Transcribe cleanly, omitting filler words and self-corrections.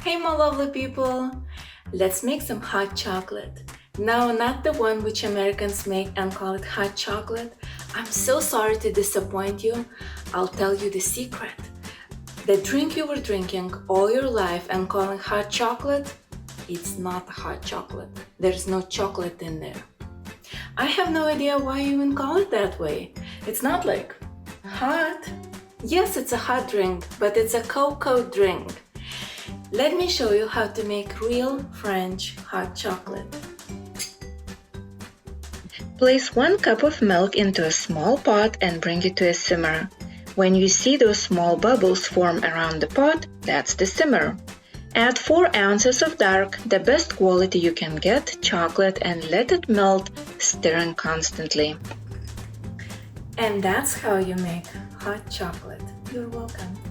Hey my lovely people! Let's make some hot chocolate. No, not the one which Americans make and call it hot chocolate. I'm so sorry to disappoint you. I'll tell you the secret. The drink you were drinking all your life and calling hot chocolate, it's not hot chocolate. There's no chocolate in there. I have no idea why you even call it that way. It's not like hot. Yes, it's a hot drink, but it's a cocoa drink. Let me show you how to make real French hot chocolate. Place 1 cup of milk into a small pot and bring it to a simmer. When you see those small bubbles form around the pot, that's the simmer. Add 4 ounces of dark, the best quality you can get, chocolate and let it melt, stirring constantly. And that's how you make hot chocolate. You're welcome.